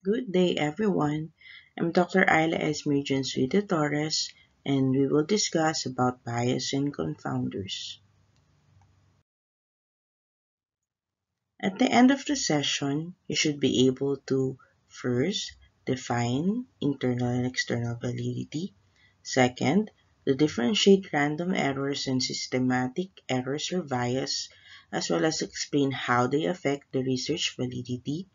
Good day, everyone. I'm Dr. Ayla Esmergen de Torres, and we will discuss about bias and confounders. At the end of the session, you should be able to first define internal and external validity. Second, to differentiate random errors and systematic errors or bias, as well as explain how they affect the research validity.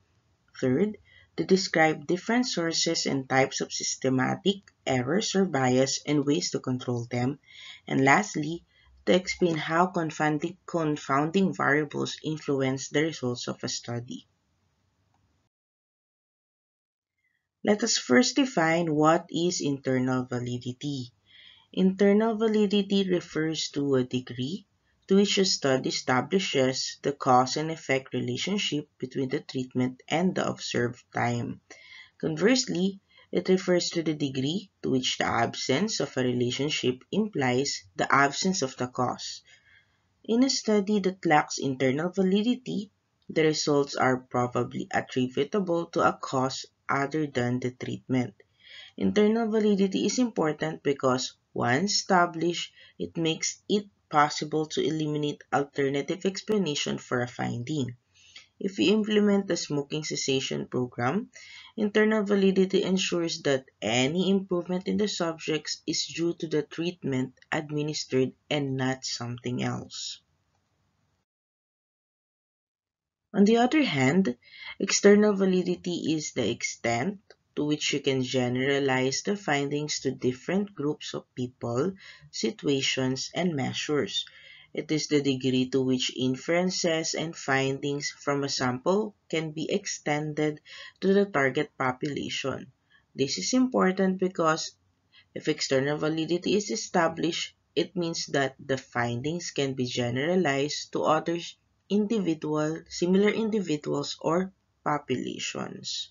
Third, to describe different sources and types of systematic errors or bias and ways to control them. And lastly, to explain how confounding variables influence the results of a study. Let us first define what is internal validity. Internal validity refers to a degree to which a study establishes the cause and effect relationship between the treatment and the observed time. Conversely, it refers to the degree to which the absence of a relationship implies the absence of the cause. In a study that lacks internal validity, the results are probably attributable to a cause other than the treatment. Internal validity is important because, once established, it makes it possible to eliminate alternative explanation for a finding. If we implement the smoking cessation program, internal validity ensures that any improvement in the subjects is due to the treatment administered and not something else. On the other hand, external validity is the extent to which you can generalize the findings to different groups of people, situations, and measures. It is the degree to which inferences and findings from a sample can be extended to the target population. This is important because if external validity is established, it means that the findings can be generalized to other similar individuals or populations.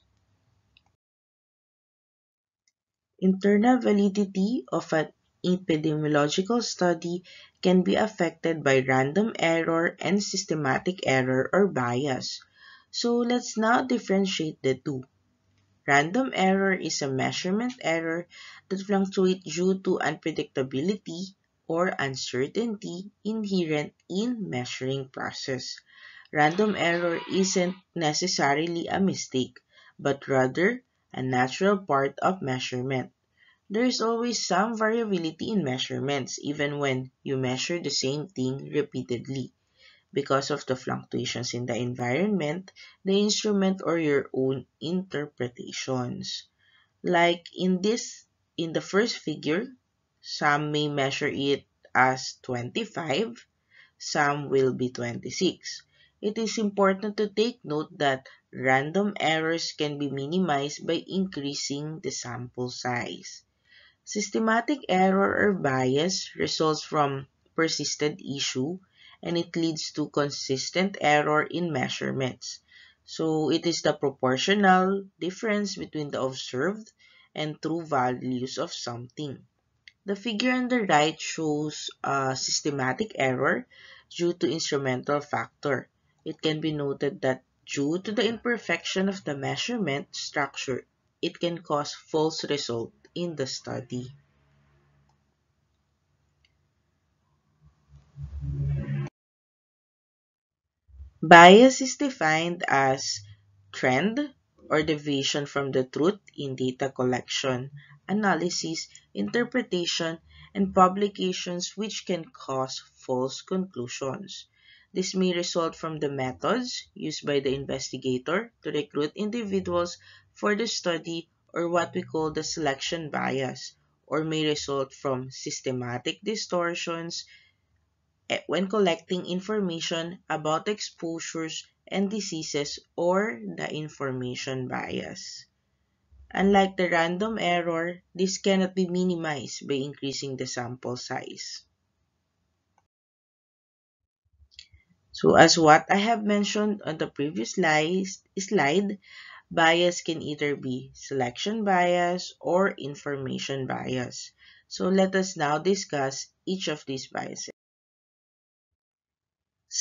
Internal validity of an epidemiological study can be affected by random error and systematic error or bias. So let's now differentiate the two. Random error is a measurement error that fluctuates due to unpredictability or uncertainty inherent in measuring process. Random error isn't necessarily a mistake, but rather a natural part of measurement. There is always some variability in measurements even when you measure the same thing repeatedly. Because of the fluctuations in the environment, the instrument, or your own interpretations. Like in the first figure, some may measure it as 25, some will be 26. It is important to take note that random errors can be minimized by increasing the sample size. Systematic error or bias results from persistent issue and it leads to consistent error in measurements. So it is the proportional difference between the observed and true values of something. The figure on the right shows a systematic error due to instrumental factor. It can be noted that due to the imperfection of the measurement structure, it can cause false result in the study. Bias is defined as trend or deviation from the truth in data collection, analysis, interpretation, and publications which can cause false conclusions. This may result from the methods used by the investigator to recruit individuals for the study or what we call the selection bias, or may result from systematic distortions when collecting information about exposures and diseases or the information bias. Unlike the random error, this cannot be minimized by increasing the sample size. So as what I have mentioned on the previous slide, bias can either be selection bias or information bias. So let us now discuss each of these biases.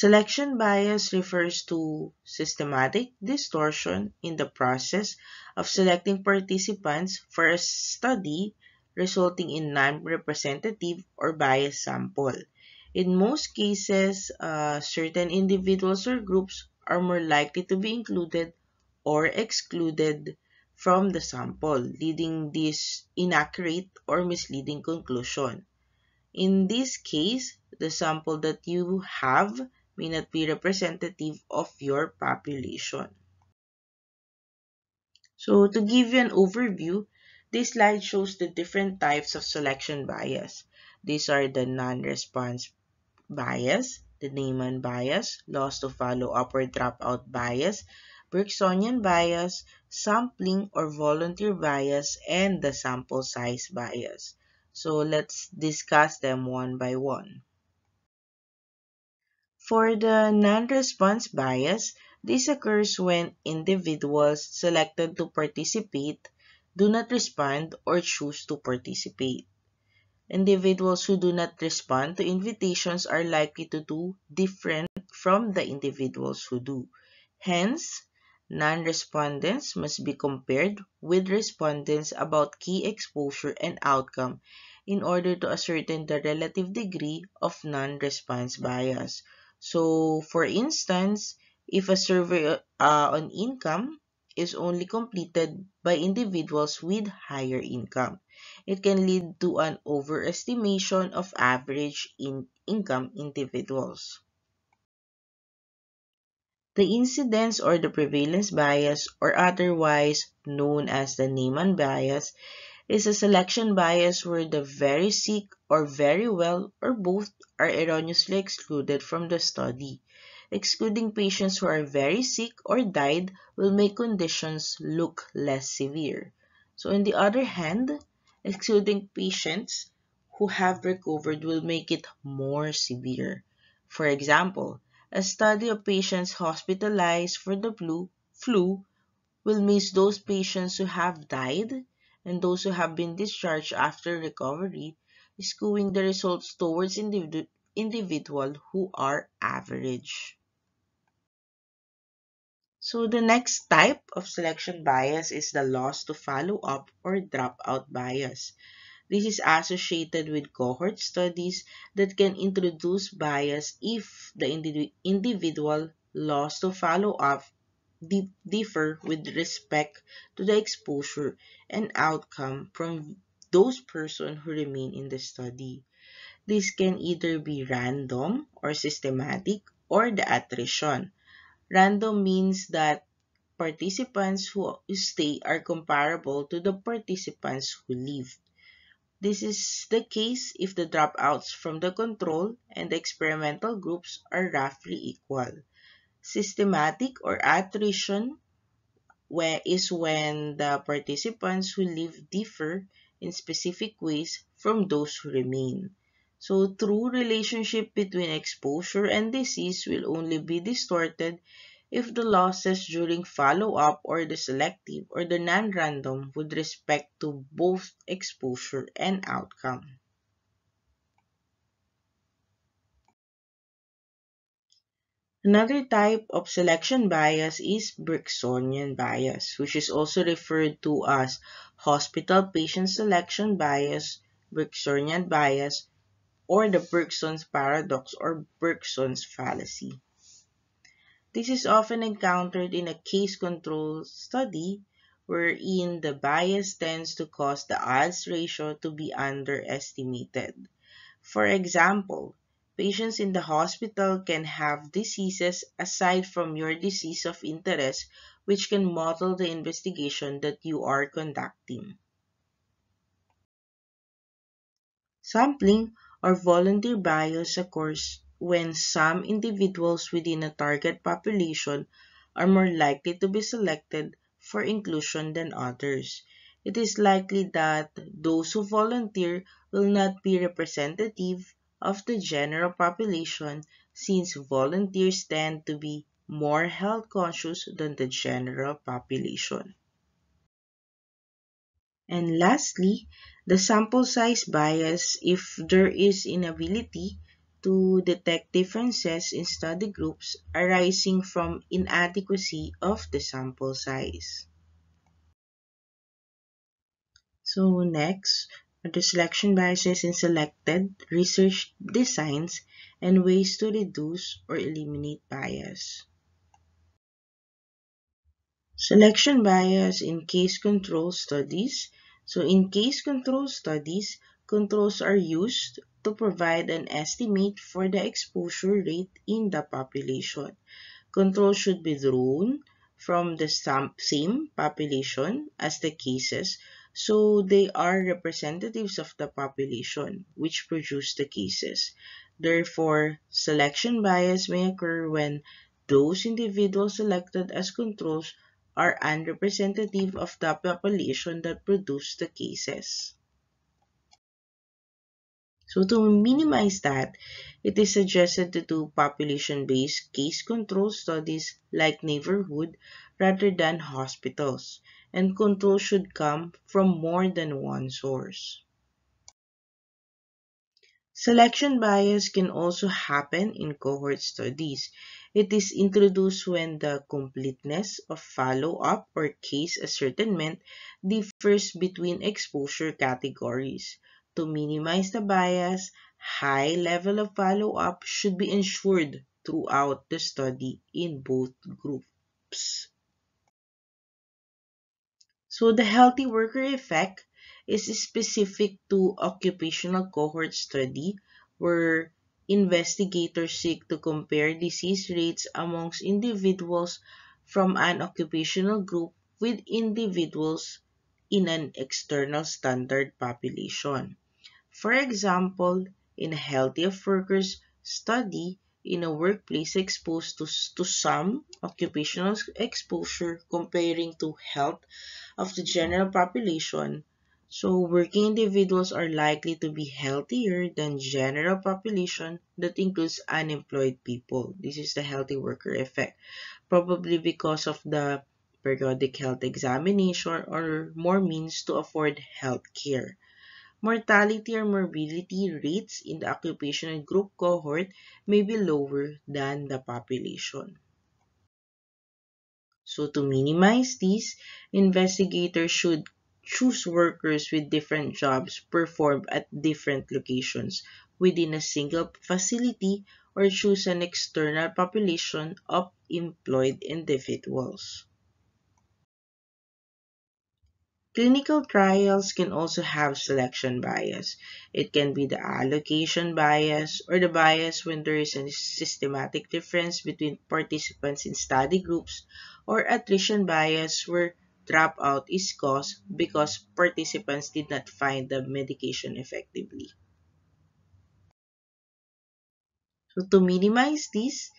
Selection bias refers to systematic distortion in the process of selecting participants for a study, resulting in non-representative or biased sample. In most cases, certain individuals or groups are more likely to be included or excluded from the sample, leading this inaccurate or misleading conclusion. In this case, the sample that you have may not be representative of your population. So to give you an overview, this slide shows the different types of selection bias. These are the non-response bias, the Neyman bias, loss to follow-up or dropout bias, Bergsonian bias, sampling or volunteer bias, and the sample size bias. So let's discuss them one by one. For the non-response bias, this occurs when individuals selected to participate do not respond or choose to participate. Individuals who do not respond to invitations are likely to do different from the individuals who do. Hence, non-respondents must be compared with respondents about key exposure and outcome in order to ascertain the relative degree of non-response bias. So, for instance, if a survey on income is only completed by individuals with higher income, it can lead to an overestimation of average income individuals. The incidence or the prevalence bias, or otherwise known as the Neyman bias, is a selection bias where the very sick or very well or both are erroneously excluded from the study. Excluding patients who are very sick or died will make conditions look less severe. So on the other hand, excluding patients who have recovered will make it more severe. For example, a study of patients hospitalized for the flu will miss those patients who have died and those who have been discharged after recovery, skewing the results towards individuals who are average. So the next type of selection bias is the loss to follow-up or dropout bias. This is associated with cohort studies that can introduce bias if the individual lost to follow-up differ with respect to the exposure and outcome from those persons who remain in the study. This can either be random or systematic or the attrition. Random means that participants who stay are comparable to the participants who leave. This is the case if the dropouts from the control and the experimental groups are roughly equal. Systematic or attrition is when the participants who leave differ in specific ways from those who remain. So, true relationship between exposure and disease will only be distorted if the losses during follow-up or the selective or the non-random with respect to both exposure and outcome. Another type of selection bias is Bergsonian bias, which is also referred to as hospital patient selection bias, Bergsonian bias, or the Bergson's paradox or Bergson's fallacy. This is often encountered in a case control study wherein the bias tends to cause the odds ratio to be underestimated. For example, patients in the hospital can have diseases aside from your disease of interest, which can model the investigation that you are conducting. Sampling or volunteer bias occurs when some individuals within a target population are more likely to be selected for inclusion than others. It is likely that those who volunteer will not be representative of the general population since volunteers tend to be more health conscious than the general population. And lastly, the sample size bias if there is inability to detect differences in study groups arising from inadequacy of the sample size. So next are the selection biases in selected research designs and ways to reduce or eliminate bias. Selection bias in case control studies. So in case control studies, controls are used to provide an estimate for the exposure rate in the population. Control should be drawn from the same population as the cases, so they are representatives of the population which produce the cases. Therefore, selection bias may occur when those individuals selected as controls are unrepresentative of the population that produced the cases. So to minimize that, it is suggested to do population-based case control studies like neighborhood rather than hospitals, and control should come from more than one source. Selection bias can also happen in cohort studies. It is introduced when the completeness of follow-up or case ascertainment differs between exposure categories. To minimize the bias, high level of follow-up should be ensured throughout the study in both groups. So the healthy worker effect is specific to occupational cohort study where investigators seek to compare disease rates amongst individuals from an occupational group with individuals in an external standard population. For example, in a healthy of workers study in a workplace exposed to some occupational exposure comparing to health of the general population, so working individuals are likely to be healthier than general population that includes unemployed people. This is the healthy worker effect, probably because of the periodic health examination or more means to afford health care. Mortality or morbidity rates in the occupational group cohort may be lower than the population. So to minimize these, investigators should choose workers with different jobs performed at different locations within a single facility or choose an external population of employed individuals. Clinical trials can also have selection bias. It can be the allocation bias or the bias when there is a systematic difference between participants in study groups, or attrition bias where dropout is caused because participants did not find the medication effectively. So to minimize this,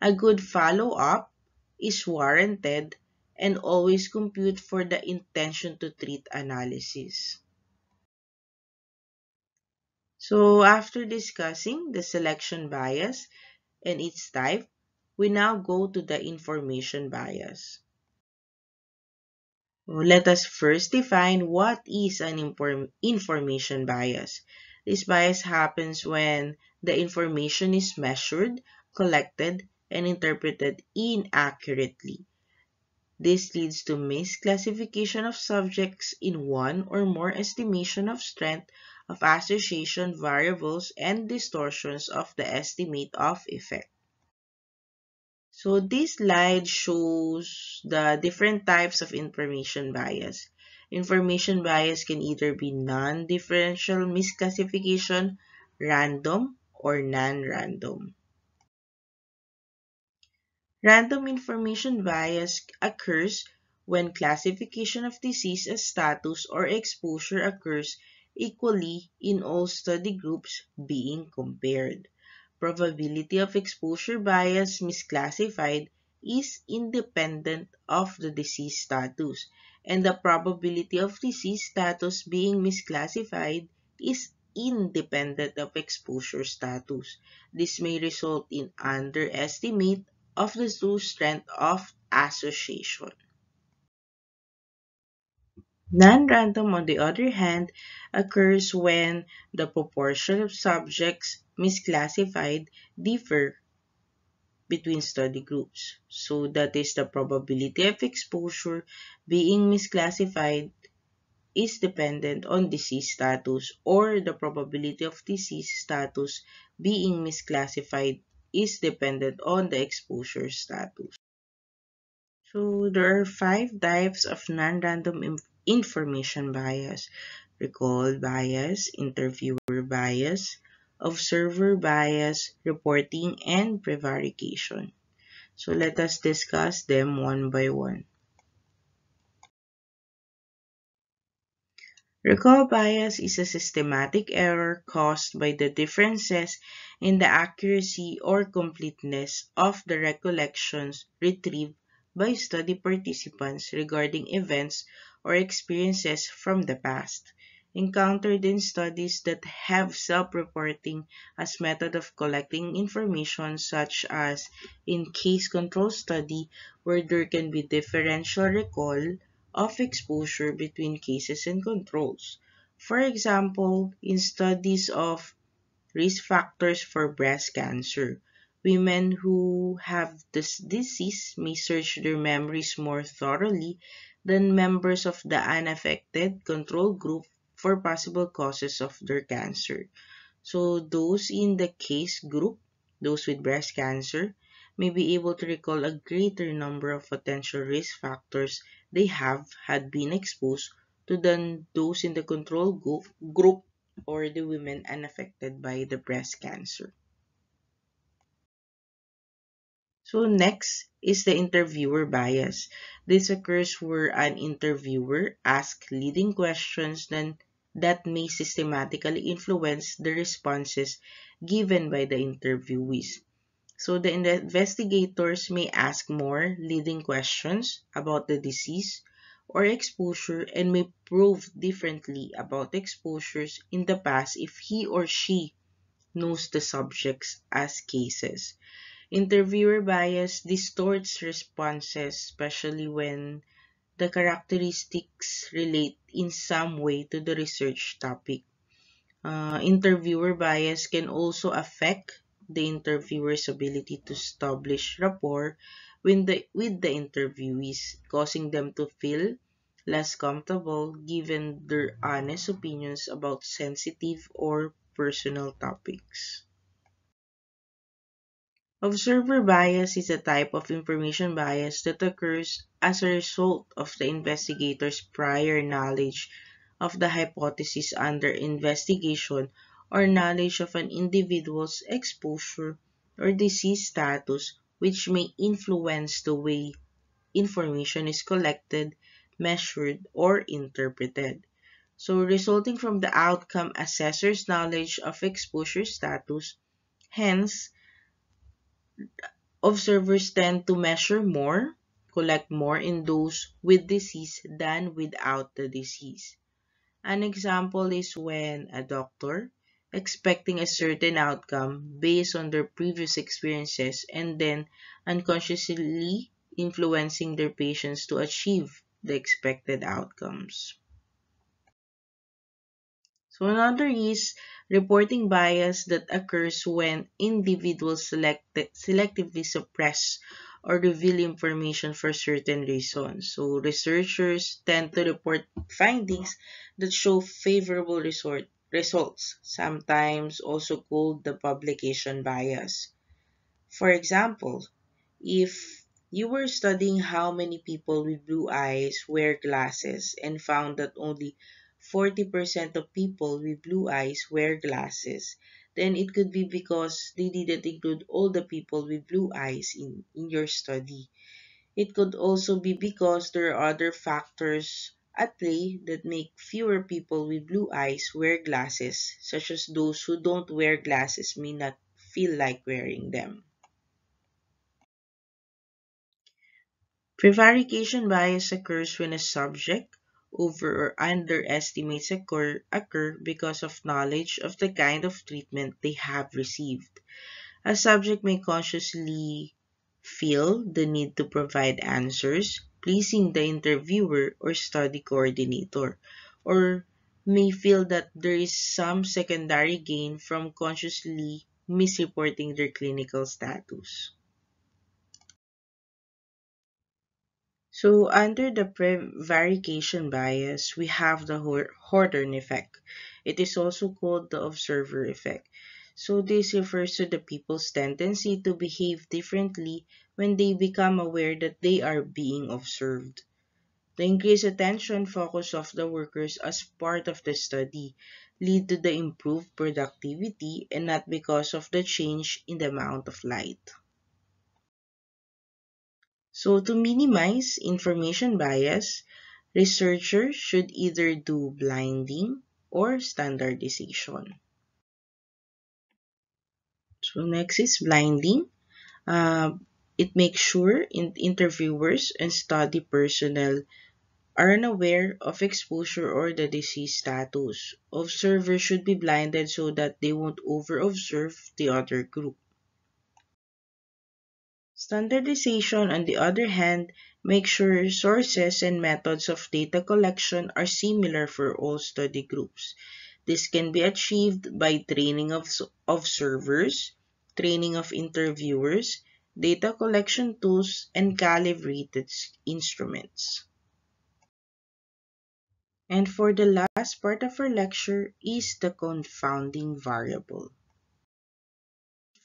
a good follow-up is warranted and always compute for the intention to treat analysis. So after discussing the selection bias and its type, we now go to the information bias. Let us first define what is an information bias. This bias happens when the information is measured, collected, and interpreted inaccurately. This leads to misclassification of subjects in one or more estimation of strength of association variables and distortions of the estimate of effect. So this slide shows the different types of information bias. Information bias can either be non-differential misclassification, random, or non-random. Random information bias occurs when classification of disease as status or exposure occurs equally in all study groups being compared. Probability of exposure bias misclassified is independent of the disease status, and the probability of disease status being misclassified is independent of exposure status. This may result in underestimate of the true strength of association. Non-random, on the other hand, occurs when the proportion of subjects misclassified differ between study groups. So that is the probability of exposure being misclassified is dependent on disease status, or the probability of disease status being misclassified is dependent on the exposure status. So there are five types of non-random information bias: recall bias, interviewer bias, observer bias, reporting, and prevarication. So let us discuss them one by one. Recall bias is a systematic error caused by the differences in the accuracy or completeness of the recollections retrieved by study participants regarding events or experiences from the past. Encountered in studies that have self-reporting as method of collecting information, such as in case control study where there can be differential recall of exposure between cases and controls. For example, in studies of risk factors for breast cancer, women who have this disease may search their memories more thoroughly than members of the unaffected control group for possible causes of their cancer. So those in the case group, those with breast cancer, may be able to recall a greater number of potential risk factors they have had been exposed to than those in the control group or the women unaffected by the breast cancer. So next is the interviewer bias. This occurs where an interviewer asks leading questions that may systematically influence the responses given by the interviewees. So the investigators may ask more leading questions about the disease or exposure and may prove differently about exposures in the past if he or she knows the subjects as cases. Interviewer bias distorts responses, especially when the characteristics relate in some way to the research topic. Interviewer bias can also affect the interviewer's ability to establish rapport with the interviewees, causing them to feel less comfortable giving their honest opinions about sensitive or personal topics. Observer bias is a type of information bias that occurs as a result of the investigator's prior knowledge of the hypothesis under investigation or knowledge of an individual's exposure or disease status, which may influence the way information is collected, measured, or interpreted. So, resulting from the outcome assessor's knowledge of exposure status, hence, observers tend to measure more, collect more in those with disease than without the disease. An example is when a doctor, expecting a certain outcome based on their previous experiences and then unconsciously influencing their patients to achieve the expected outcomes. So another is reporting bias that occurs when individuals selectively suppress or reveal information for certain reasons. So researchers tend to report findings that show favorable results, sometimes also called the publication bias. For example, if you were studying how many people with blue eyes wear glasses and found that only 40% of people with blue eyes wear glasses, then it could be because they didn't include all the people with blue eyes in your study. It could also be because there are other factors at play that make fewer people with blue eyes wear glasses, such as those who don't wear glasses may not feel like wearing them. Prevarication bias occurs when a subject over or underestimates occur because of knowledge of the kind of treatment they have received. A subject may consciously feel the need to provide answers pleasing the interviewer or study coordinator, or may feel that there is some secondary gain from consciously misreporting their clinical status. So, under the prevarication bias, we have the Horton effect. It is also called the observer effect. So, this refers to the people's tendency to behave differently when they become aware that they are being observed. The increased attention focus of the workers as part of the study lead to the improved productivity and not because of the change in the amount of light. So to minimize information bias, researchers should either do blinding or standardization. So next is blinding. Uh, it makes sure interviewers and study personnel are unaware of exposure or the disease status. Observers should be blinded so that they won't over-observe the other group. Standardization, on the other hand, makes sure sources and methods of data collection are similar for all study groups. This can be achieved by training of observers, training of interviewers, data collection tools, and calibrated instruments. And for the last part of our lecture is the confounding variable.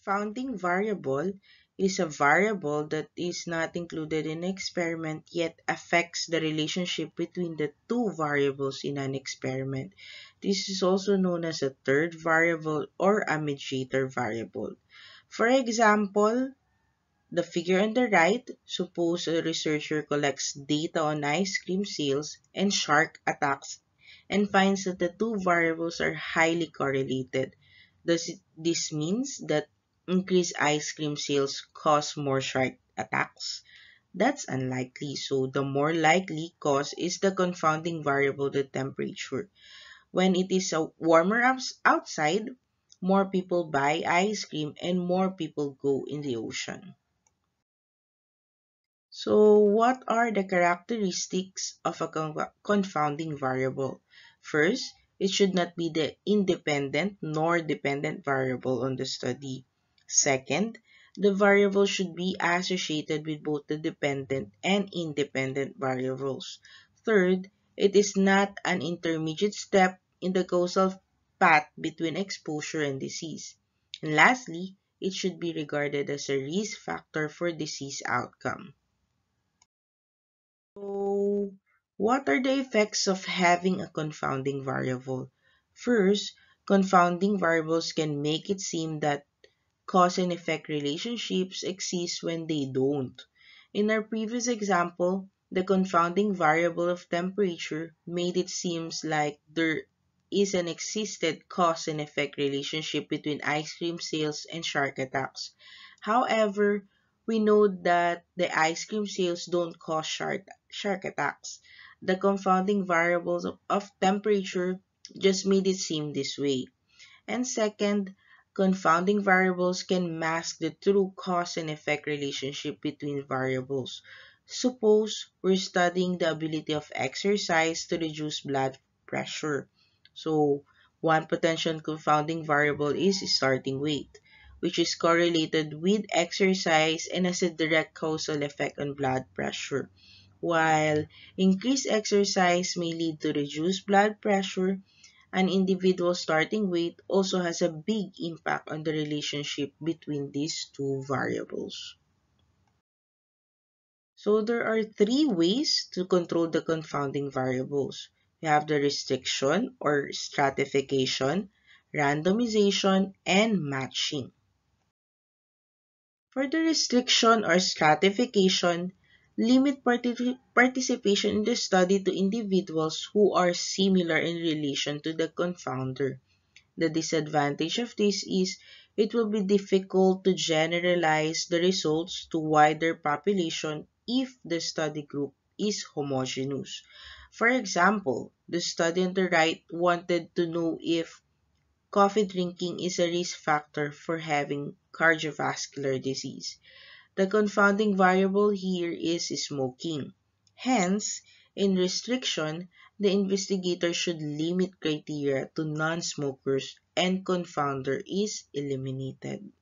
Confounding variable is a variable that is not included in an experiment yet affects the relationship between the two variables in an experiment. This is also known as a third variable or a mediator variable. For example, the figure on the right, suppose a researcher collects data on ice cream sales and shark attacks and finds that the two variables are highly correlated. This means that increased ice cream sales cause more shark attacks? That's unlikely, so the more likely cause is the confounding variable, the temperature. When it is warmer outside, more people buy ice cream and more people go in the ocean. So, what are the characteristics of a confounding variable? First, it should not be the independent nor dependent variable on the study. Second, the variable should be associated with both the dependent and independent variables. Third, it is not an intermediate step in the causal path between exposure and disease. And lastly, it should be regarded as a risk factor for disease outcome. So, what are the effects of having a confounding variable? First, confounding variables can make it seem that cause and effect relationships exist when they don't. In our previous example, the confounding variable of temperature made it seem like there is an existed cause and effect relationship between ice cream sales and shark attacks. However, we know that the ice cream sales don't cause shark attacks. The confounding variables of temperature just made it seem this way. And second, confounding variables can mask the true cause and effect relationship between variables. Suppose we're studying the ability of exercise to reduce blood pressure. So, one potential confounding variable is starting weight, which is correlated with exercise and has a direct causal effect on blood pressure. While increased exercise may lead to reduced blood pressure, an individual's starting weight also has a big impact on the relationship between these two variables. So there are three ways to control the confounding variables. You have the restriction or stratification, randomization, and matching. For the restriction or stratification, limit participation in the study to individuals who are similar in relation to the confounder. The disadvantage of this is it will be difficult to generalize the results to wider population if the study group is homogeneous. For example, the study on the right wanted to know if coffee drinking is a risk factor for having cardiovascular disease. The confounding variable here is smoking. Hence, in restriction, the investigator should limit criteria to non-smokers and confounder is eliminated.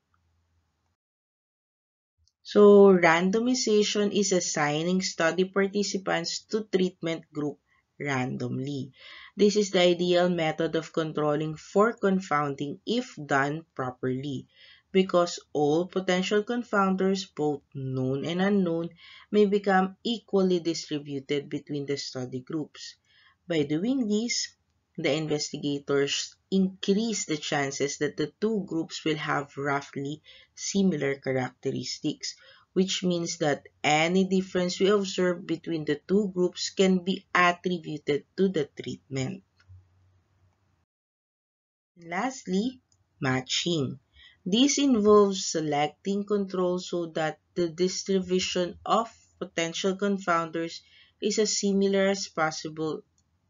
So, randomization is assigning study participants to treatment group randomly. This is the ideal method of controlling for confounding if done properly, because all potential confounders, both known and unknown, may become equally distributed between the study groups. By doing this, the investigators increase the chances that the two groups will have roughly similar characteristics, which means that any difference we observe between the two groups can be attributed to the treatment. Lastly, matching. This involves selecting controls so that the distribution of potential confounders is as similar as possible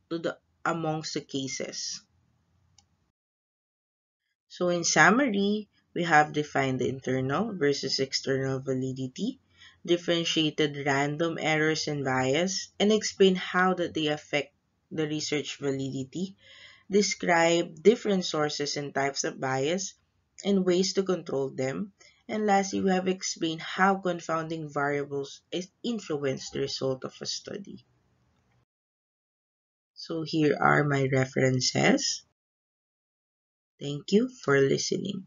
to the amongst the cases. So in summary, we have defined the internal versus external validity, differentiated random errors and bias, and explained how that they affect the research validity, describe different sources and types of bias, and ways to control them, and lastly, we have explained how confounding variables influence the result of a study. So here are my references. Thank you for listening.